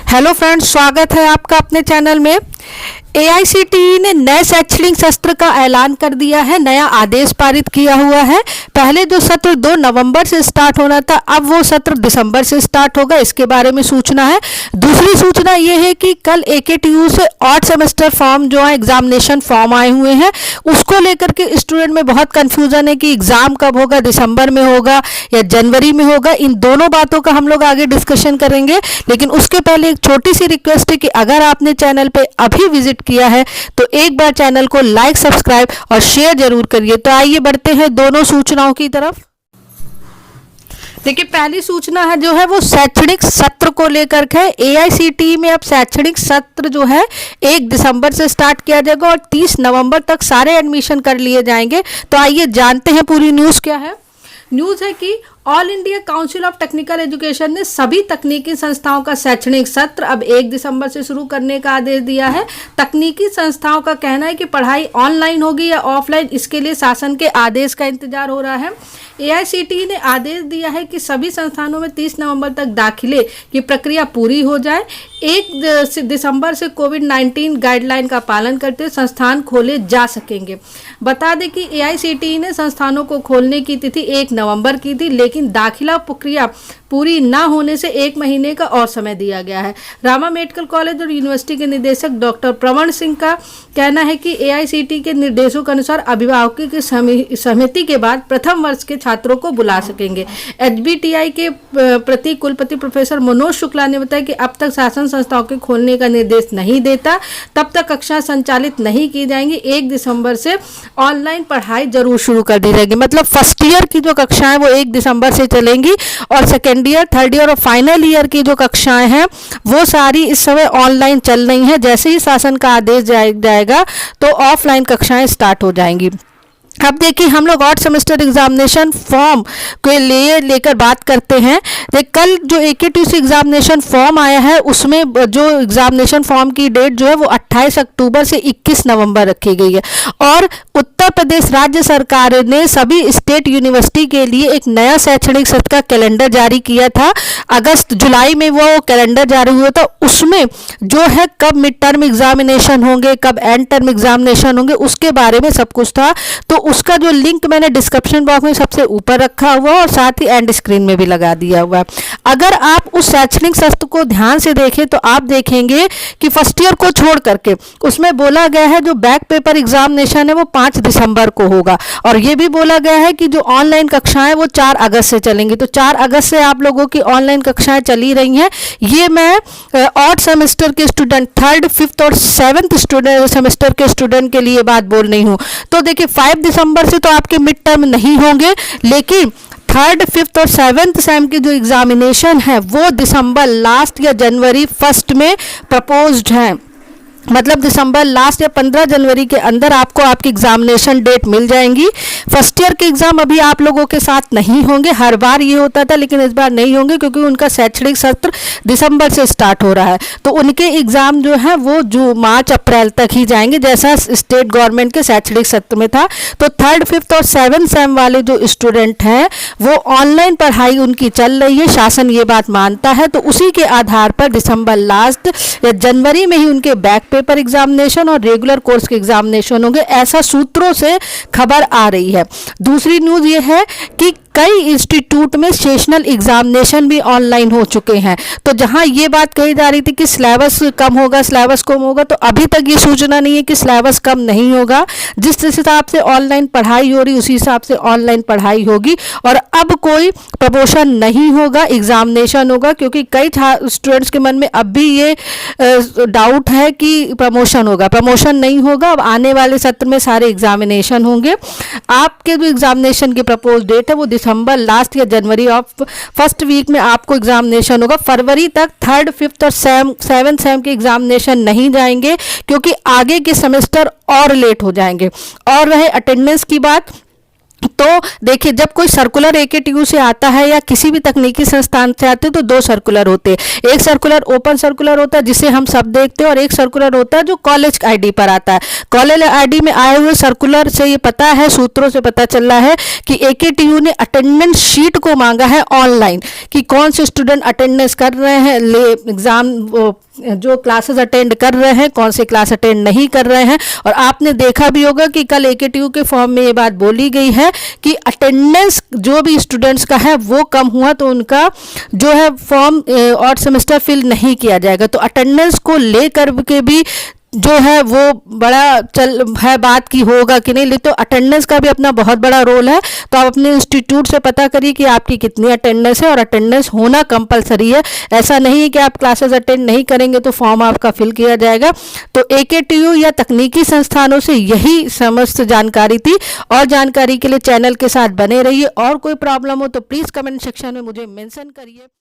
Hello friends, स्वागत है आपका अपने चैनल में। एआईसीटीई ने नए शैक्षणिक सत्र का ऐलान कर दिया है, नया आदेश पारित किया हुआ है। पहले जो सत्र 2 नवंबर से स्टार्ट होना था, अब वो सत्र दिसंबर से स्टार्ट होगा, इसके बारे में सूचना है। दूसरी सूचना ये है कि कल एकेटीयू से ऑड सेमेस्टर फॉर्म जो है, एग्जामिनेशन फॉर्म आए हुए हैं, उसको लेकर के स्टूडेंट में बहुत कन्फ्यूजन है कि एग्जाम कब होगा, दिसंबर में होगा या जनवरी में होगा। इन दोनों बातों का हम लोग आगे डिस्कशन करेंगे, लेकिन उसके पहले एक छोटी सी रिक्वेस्ट है कि अगर आपने चैनल पे अभी विजिट किया है तो एक बार चैनल को लाइक, सब्सक्राइब और शेयर जरूर करिए। तो आइए बढ़ते हैं दोनों सूचनाओं की तरफ। देखिए, पहली सूचना है जो है वो शैक्षणिक सत्र को लेकर के। एआईसीटीई में अब शैक्षणिक सत्र जो है 1 दिसंबर से स्टार्ट किया जाएगा और 30 नवंबर तक सारे एडमिशन कर लिए जाएंगे। तो आइए जानते हैं पूरी न्यूज़ क्या है। न्यूज़ है कि all India council of technical education ने सभी तकनीकी संस्थाओं का शैक्षणिक सत्र अब 1 दिसंबर से शुरू करने का आदेश दिया है। तकनीकी संस्थाओं का कहना है कि पढ़ाई ऑनलाइन होगी या ऑफलाइन, इसके लिए शासन के आदेश का इंतजार हो रहा है। एआईसीटीई ने आदेश दिया है कि सभी संस्थानों में 30 नवंबर तक दाखिले की प्रक्रिया पूरी हो जाए। 1 दिसंबर से कोविड-19 गाइडलाइन का पालन करते हुए संस्थान खोले जा सकेंगे। बता दें कि एआईसीटीई ने संस्थानों को खोलने की तिथि 1 नवंबर की थी, लेकिन दाखिला प्रक्रिया पूरी ना होने से 1 महीने का और समय दिया गया है। रामा मेडिकल कॉलेज और यूनिवर्सिटी के निदेशक डॉक्टर प्रवण सिंह का कहना है कि एआईसीटीई के निर्देशों के अनुसार अभिभावकों की सहमति के बाद प्रथम वर्ष के छात्रों को बुला सकेंगे। एचबीटीआई के प्रति कुलपति प्रोफेसर मनोज शुक्ला ने बताया कि अब तक शासन संस्थाओं के खोलने का निर्देश नहीं देता, तब तक कक्षा संचालित नहीं की जाएंगी। 1 दिसंबर से ऑनलाइन पढ़ाई जरूर शुरू कर दी जाएगी। मतलब फर्स्ट ईयर की जो कक्षाएं वो 1 दिसंबर से चलेंगी और सेकेंड ईयर, थर्ड ईयर और फाइनल ईयर की जो कक्षाएं हैं वो सारी इस समय ऑनलाइन चल रही हैं। जैसे ही शासन का आदेश जाएगा तो ऑफलाइन कक्षाएं स्टार्ट हो जाएंगी। अब देखिए, हम लोग ऑड सेमेस्टर एग्जामिनेशन फॉर्म के लिए लेकर बात करते हैं। कल जो एकेटीयू से एग्जामिनेशन फॉर्म आया है, उसमें जो एग्जामिनेशन फॉर्म की डेट जो है वो 28 अक्टूबर से 21 नवंबर रखी गई है। और उत्तर प्रदेश राज्य सरकार ने सभी स्टेट यूनिवर्सिटी के लिए एक नया शैक्षणिक सत्र का कैलेंडर जारी किया था। जुलाई में वो कैलेंडर जारी हुआ था। उसमें जो है कब मिड टर्म एग्जामिनेशन होंगे, कब एंड टर्म एग्जामिनेशन होंगे, उसके बारे में सब कुछ था। तो उसका जो लिंक मैंने डिस्क्रिप्शन बॉक्स में सबसे ऊपर रखा हुआ और साथ ही एंड स्क्रीन में भी लगा दिया हुआ है। अगर आप उस शैक्षणिक सत्र को ध्यान से देखें तो आप देखेंगे कि फर्स्ट ईयर को छोड़ करके उसमें बोला गया है जो बैक पेपर एग्जामिनेशन है वो 5 दिसंबर को होगा, और ये भी बोला गया है कि जो ऑनलाइन कक्षाएं वो 4 अगस्त से चलेंगी। तो 4 अगस्त से आप लोगों की ऑनलाइन कक्षाएं चली रही हैं। ये मैं ऑड सेमेस्टर के स्टूडेंट, 3rd, 5th और 7th सेमेस्टर के स्टूडेंट के लिए बात बोल रही हूँ। तो देखिए, 5 दिसंबर से तो आपके मिड टर्म नहीं होंगे, लेकिन 3rd, 5th और 7th सेम की जो एग्जामिनेशन है वो दिसंबर लास्ट या जनवरी फर्स्ट में प्रपोज्ड है। मतलब दिसंबर लास्ट या 15 जनवरी के अंदर आपको आपकी एग्जामिनेशन डेट मिल जाएंगी। फर्स्ट ईयर के एग्जाम अभी आप लोगों के साथ नहीं होंगे, हर बार ये होता था लेकिन इस बार नहीं होंगे क्योंकि उनका शैक्षणिक सत्र दिसंबर से स्टार्ट हो रहा है। तो उनके एग्जाम जो है वो जो मार्च अप्रैल तक ही जाएंगे, जैसा स्टेट गवर्नमेंट के शैक्षणिक सत्र में था। तो 3rd, 5th और 7th सेम वाले जो स्टूडेंट हैं वो ऑनलाइन पढ़ाई उनकी चल रही है, शासन ये बात मानता है। तो उसी के आधार पर दिसंबर लास्ट या जनवरी में ही उनके बैक पेपर एग्जामिनेशन और रेगुलर कोर्स के एग्जामिनेशन होंगे, ऐसा सूत्रों से खबर आ रही है। दूसरी न्यूज़ ये है कि कई इंस्टीट्यूट में सेशनल एग्जामिनेशन भी ऑनलाइन हो चुके हैं। तो जहां ये बात कही जा रही थी कि सिलेबस कम होगा, सिलेबस कम होगा, तो अभी तक ये सूचना नहीं है कि सिलेबस कम नहीं होगा। जिस हिसाब से ऑनलाइन पढ़ाई हो रही उसी हिसाब से ऑनलाइन पढ़ाई होगी और अब कोई प्रमोशन नहीं होगा, एग्जामिनेशन होगा। क्योंकि कई स्टूडेंट्स के मन में अब भी ये डाउट है कि प्रमोशन होगा, प्रमोशन नहीं होगा। अब आने वाले सत्र में सारे एग्जामिनेशन होंगे। आपके जो एग्जामिनेशन की प्रपोज डेट है वो दिसंबर लास्ट या जनवरी ऑफ फर्स्ट वीक में आपको एग्जामिनेशन होगा। फरवरी तक 3rd, 5th और 7th सेम के एग्जामिनेशन नहीं जाएंगे क्योंकि आगे के सेमेस्टर और लेट हो जाएंगे। और रहे अटेंडेंस की बात, तो देखिए, जब कोई सर्कुलर AKTU से आता है या किसी भी तकनीकी संस्थान से आते हैं तो दो सर्कुलर होते हैं। एक सर्कुलर ओपन सर्कुलर होता है जिसे हम सब देखते हैं, और एक सर्कुलर होता है जो कॉलेज ID पर आता है। कॉलेज ID में आए हुए सर्कुलर से ये पता है, सूत्रों से पता चल रहा है कि AKTU ने अटेंडेंस शीट को मांगा है ऑनलाइन, कि कौन से स्टूडेंट अटेंडेंस कर रहे हैं, एग्जाम जो क्लासेस अटेंड कर रहे हैं, कौन से क्लास अटेंड नहीं कर रहे हैं। और आपने देखा भी होगा कि कल AKTU के फॉर्म में ये बात बोली गई है कि अटेंडेंस जो भी स्टूडेंट्स का है वो कम हुआ तो उनका जो है फॉर्म और सेमेस्टर फिल नहीं किया जाएगा। तो अटेंडेंस को लेकर के भी जो है वो बड़ा चल है बात की होगा कि नहीं, तो अटेंडेंस का भी अपना बहुत बड़ा रोल है। तो आप अपने इंस्टीट्यूट से पता करिए कि आपकी कितनी अटेंडेंस है, और अटेंडेंस होना कंपलसरी है। ऐसा नहीं है कि आप क्लासेस अटेंड नहीं करेंगे तो फॉर्म आपका फिल किया जाएगा। तो AKTU या तकनीकी संस्थानों से यही समस्त जानकारी थी, और जानकारी के लिए चैनल के साथ बने रहिए। और कोई प्रॉब्लम हो तो प्लीज़ कमेंट सेक्शन में मुझे मेंशन करिए।